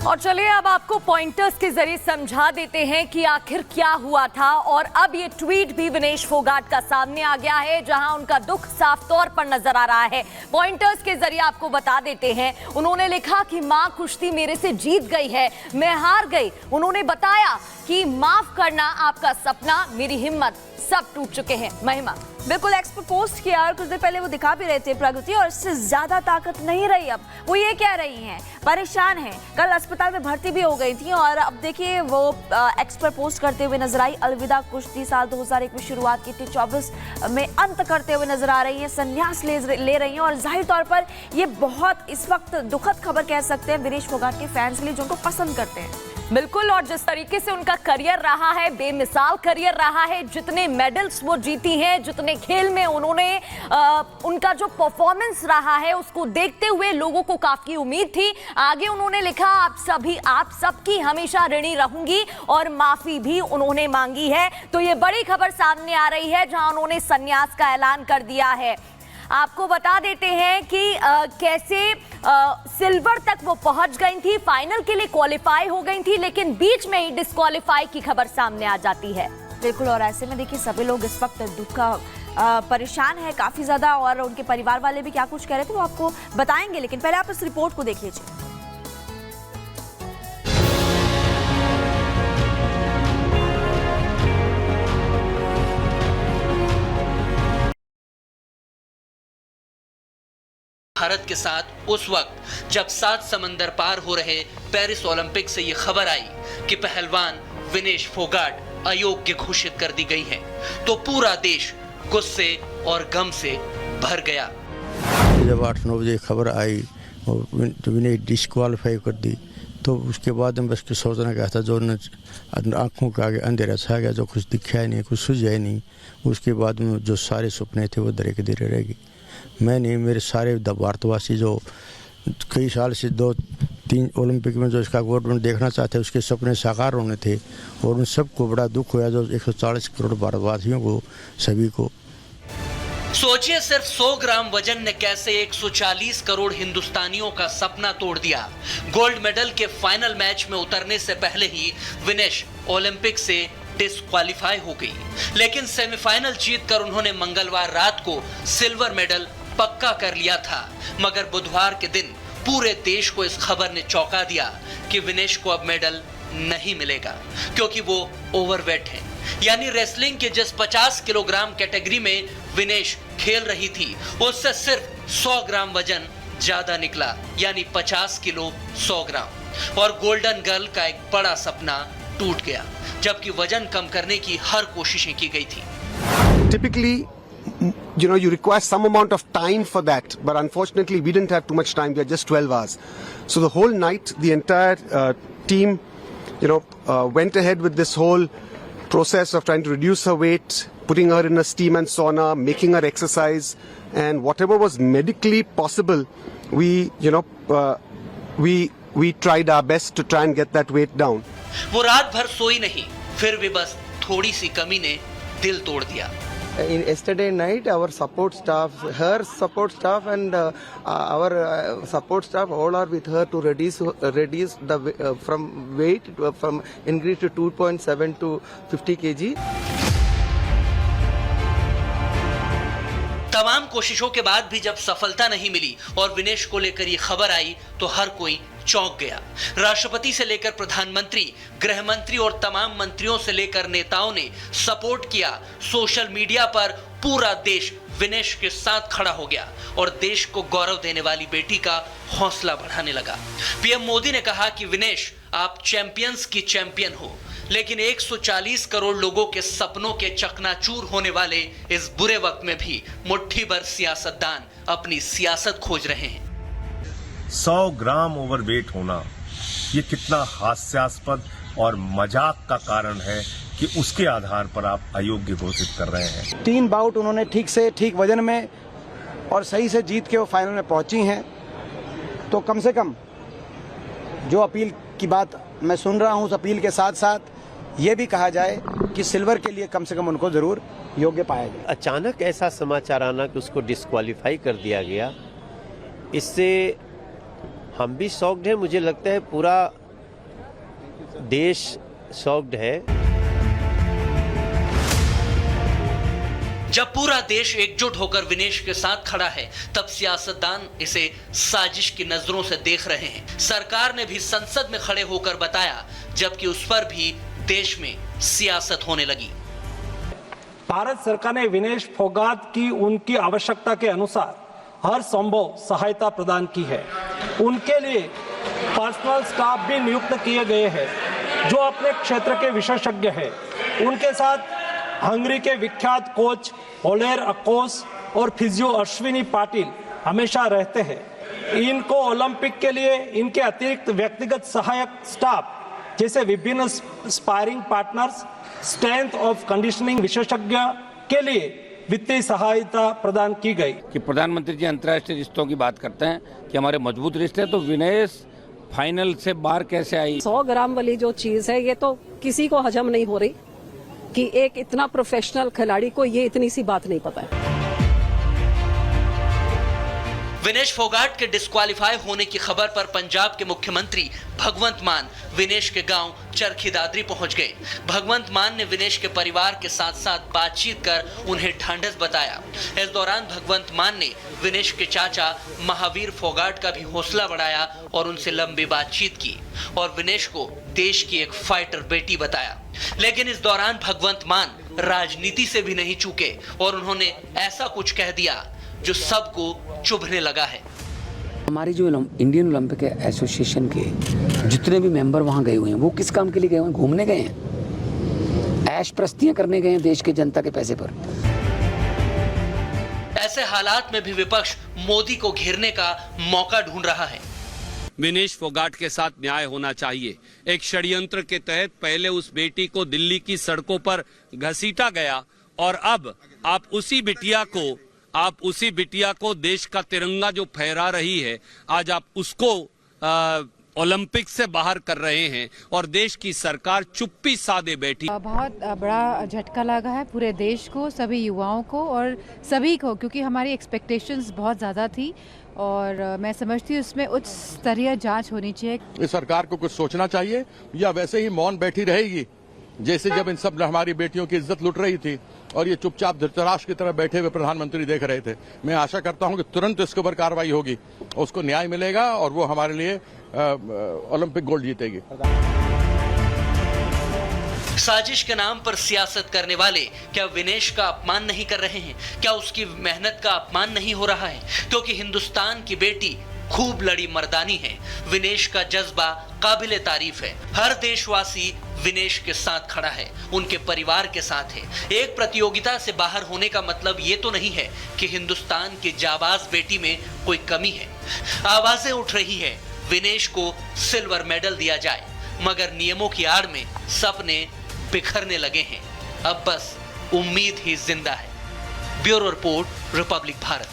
और चलिए अब आपको पॉइंटर्स के जरिए समझा देते हैं कि आखिर क्या हुआ था। और अब ये ट्वीट भी विनेश फोगाट का सामने आ गया है, जहां उनका दुख साफ तौर पर नजर आ रहा है। पॉइंटर्स के जरिए आपको बता देते हैं, उन्होंने लिखा कि मां कुश्ती मेरे से जीत गई है, मैं हार गई। उन्होंने बताया कि माफ करना आपका सपना, मेरी हिम्मत, सब टूट चुके हैं। महिमा बिल्कुल एक्स पर पोस्ट किया और कुछ देर पहले वो दिखा भी रहे थे प्रगति, और इससे ज्यादा ताकत नहीं रही। अब वो ये कह रही हैं, परेशान हैं, कल अस्पताल में भर्ती भी हो गई थी। और अब देखिए वो एक्स पर पोस्ट करते हुए नजर आई, अलविदा कुश्ती, साल 2001 में शुरुआत की थी, 24 में अंत करते हुए नजर आ रही हैं, संन्यास ले रही हैं। और जाहिर तौर पर ये बहुत इस वक्त दुखद खबर कह सकते हैं विनेश फोगाट के फैंस के लिए, जो उनको पसंद करते हैं। बिल्कुल, और जिस तरीके से उनका करियर रहा है, बेमिसाल करियर रहा है, जितने मेडल्स वो जीती हैं, जितने खेल में उन्होंने उनका जो परफॉर्मेंस रहा है, उसको देखते हुए लोगों को काफी उम्मीद थी। आगे उन्होंने लिखा, आप सबकी हमेशा ऋणी रहूंगी, और माफी भी उन्होंने मांगी है। तो ये बड़ी खबर सामने आ रही है, जहां उन्होंने संन्यास का ऐलान कर दिया है। आपको बता देते हैं कि कैसे सिल्वर तक वो पहुंच गई थी, फाइनल के लिए क्वालिफाई हो गई थी, लेकिन बीच में ही डिस्क्वालीफाई की खबर सामने आ जाती है। बिल्कुल, और ऐसे में देखिए सभी लोग इस वक्त दुख का परेशान है काफी ज्यादा, और उनके परिवार वाले भी क्या कुछ कह रहे थे वो आपको बताएंगे, लेकिन पहले आप इस रिपोर्ट को देख लीजिए। भारत के साथ उस वक्त जब 7 समंदर पार हो रहे पेरिस ओलंपिक से ये खबर आई कि पहलवान विनेश फोगाट अयोग्य घोषित कर दी गई हैं, तो पूरा देश गुस्से और गम से भर गया। जब 8-9 बजे खबर आई और विनेश डिस्क्वालीफाई कर दी, तो उसके बाद हम बस सोचना क्या था, जो आंखों के आगे अंधेरा छा गया, जो कुछ दिखा ही नहीं, कुछ सुझा ही नहीं। उसके बाद में जो सारे सपने थे वो धरे के धरे रह गए। मैं नहीं, मेरे सारे भारतवासी जो कई साल से 2-3 ओलंपिक में जो इसका गवर्नमेंट देखना चाहते हैं, उसके सपने साकार होने थे, और उन सबको बड़ा दुख हुआ, जो 140 करोड़ भारतवासियों को, सभी को। सोचिए, सिर्फ 100 ग्राम वजन ने कैसे 140 करोड़ हिंदुस्तानियों का सपना तोड़ दिया। गोल्ड मेडल के फाइनल मैच में उतरने से पहले ही विनेश ओलंपिक से डिस्क्वालीफाई हो गई, लेकिन सेमीफाइनल जीतकर उन्होंने मंगलवार रात को सिल्वर मेडल पक्का कर लिया था। मगर बुधवार के दिन पूरे देश को इस खबर ने चौंका दिया कि विनेश को अब मेडल नहीं मिलेगा, क्योंकि वो ओवरवेट है। यानी रेसलिंग के जिस 50 किलोग्राम कैटेगरी में विनेश खेल रही थी, उससे सिर्फ 100 ग्राम वजन ज्यादा निकला, यानी 50 किलो 100 ग्राम। और गोल्डन गर्ल का एक बड़ा सपना टूट गया, जबकि वजन कम करने की हर कोशिशें की गई थी। Typically, you require some amount of time for that, but unfortunately we didn't have too much time. We had just 12 hours. So the whole night, the entire team, went ahead with this whole process of trying to reduce her weight, putting her in a steam and sauna, making her exercise, and whatever was medically possible, we tried our best to try and get that weight down. वो रात भर सोई नहीं, फिर भी बस थोड़ी सी कमी ने दिल तोड़ दिया। In yesterday night, our support staff, her support staff and our support staff all are with her to reduce the from weight from increase to 2.7 to 50 kg. तमाम कोशिशों के बाद भी जब सफलता नहीं मिली और विनेश को लेकर ये खबर आई, तो हर कोई चौंक गया। राष्ट्रपति से लेकर प्रधानमंत्री, गृह मंत्री और तमाम मंत्रियों से लेकर नेताओं ने सपोर्ट किया। सोशल मीडिया पर पूरा देश विनेश के साथ खड़ा हो गया और देश को गौरव देने वाली बेटी का हौसला बढ़ाने लगा। पीएम मोदी ने कहा कि विनेश, आप चैंपियंस की चैंपियन हो, लेकिन 140 करोड़ लोगों के सपनों के चकनाचूर होने वाले इस बुरे वक्त में भी मुट्ठी भर सियासतदान अपनी सियासत खोज रहे हैं। 100 ग्राम ओवरवेट होना ये कितना हास्यास्पद और मजाक का कारण है कि उसके आधार पर आप अयोग्य घोषित कर रहे हैं। 3 बाउट उन्होंने ठीक वजन में और सही से जीत के वो फाइनल में पहुंची हैं, तो कम से कम जो अपील की बात मैं सुन रहा हूं, उस अपील के साथ साथ ये भी कहा जाए कि सिल्वर के लिए कम से कम उनको जरूर योग्य पाया जाए। अचानक ऐसा समाचार आना कि उसको डिस्क्वालीफाई कर दिया गया, इससे हम भी शॉक्ड हैं। मुझे लगता है पूरा देश शॉक्ड है। जब पूरा देश एकजुट होकर विनेश के साथ खड़ा है, तब सियासतदान इसे साजिश की नजरों से देख रहे हैं। सरकार ने भी संसद में खड़े होकर बताया, जबकि उस पर भी देश में सियासत होने लगी। भारत सरकार ने विनेश फोगाट की उनकी आवश्यकता के अनुसार हर संभव सहायता प्रदान की है। उनके लिए पर्सनल स्टाफ भी नियुक्त किए गए हैं जो अपने क्षेत्र के विशेषज्ञ हैं। उनके साथ हंगरी के विख्यात कोच ओलेर अकोस और फिजियो अश्विनी पाटिल हमेशा रहते हैं। इनको ओलंपिक के लिए इनके अतिरिक्त व्यक्तिगत सहायक स्टाफ जैसे विभिन्न sparring partners, strength of conditioning विशेषज्ञ के लिए वित्तीय सहायता प्रदान की गई। कि प्रधानमंत्री जी अंतर्राष्ट्रीय रिश्तों की बात करते हैं कि हमारे मजबूत रिश्ते हैं, तो विनेश फाइनल से बाहर कैसे आई? 100 ग्राम वाली जो चीज है ये तो किसी को हजम नहीं हो रही कि एक इतना प्रोफेशनल खिलाड़ी को ये इतनी सी बात नहीं पता है। विनेश फोगाट के डिस्क्वालीफाई होने की खबर पर पंजाब के मुख्यमंत्री भगवंत मान विनेश के गांव चरखी दादरी पहुंच गए। भगवंत मान ने विनेश के परिवार के साथ साथ बातचीत कर उन्हें ढांढस बताया। इस दौरान भगवंत मान ने विनेश के चाचा महावीर फोगाट का भी हौसला बढ़ाया और उनसे लंबी बातचीत की और विनेश को देश की एक फाइटर बेटी बताया। लेकिन इस दौरान भगवंत मान राजनीति से भी नहीं चूके और उन्होंने ऐसा कुछ कह दिया जो सबको चुभने लगा है। हमारी जो इंडियन ओलंपिक एसोसिएशन के जितने भी मेंबर वहाँ गए हुए हैं, वो किस काम के लिए गए हुए हैं? घूमने गए हैं, ऐश प्रस्तियां करने गए हैं देश के जनता के पैसे पर। ऐसे हालात में भी विपक्ष मोदी को घेरने का मौका ढूंढ रहा है। विनेश फोगाट के साथ न्याय होना चाहिए। एक षड्यंत्र के तहत पहले उस बेटी को दिल्ली की सड़कों पर घसीटा गया और अब आप उसी बिटिया को देश का तिरंगा जो फहरा रही है, आज आप उसको ओलंपिक से बाहर कर रहे हैं और देश की सरकार चुप्पी साधे बैठी। बहुत बड़ा झटका लगा है पूरे देश को, सभी युवाओं को और सभी को, क्योंकि हमारी एक्सपेक्टेशंस बहुत ज़्यादा थी और मैं समझती हूँ उसमें उच्च स्तरीय जांच होनी चाहिए। इस सरकार को कुछ सोचना चाहिए या वैसे ही मौन बैठी रहेगी जैसे जब इन सब हमारी बेटियों की इज्जत लुट रही थी और ये चुपचाप धृतराष्ट्र की तरह बैठे हुए प्रधानमंत्री देख रहे थे। मैं आशा करता हूं कि तुरंत इसके ऊपर कार्रवाई होगी, उसको न्याय मिलेगा और वो हमारे लिए ओलंपिक गोल्ड जीतेगी। साजिश के नाम पर सियासत करने वाले क्या विनेश का अपमान नहीं कर रहे हैं? क्या उसकी मेहनत का अपमान नहीं हो रहा है? क्योंकि हिंदुस्तान की बेटी खूब लड़ी मर्दानी है। विनेश का जज्बा काबिले तारीफ है। हर देशवासी विनेश के साथ खड़ा है, उनके परिवार के साथ है। एक प्रतियोगिता से बाहर होने का मतलब ये तो नहीं है कि हिंदुस्तान की जाबाज बेटी में कोई कमी है। आवाजें उठ रही है विनेश को सिल्वर मेडल दिया जाए, मगर नियमों की आड़ में सपने बिखरने लगे हैं। अब बस उम्मीद ही जिंदा है। Bureau report, Republic Bharat.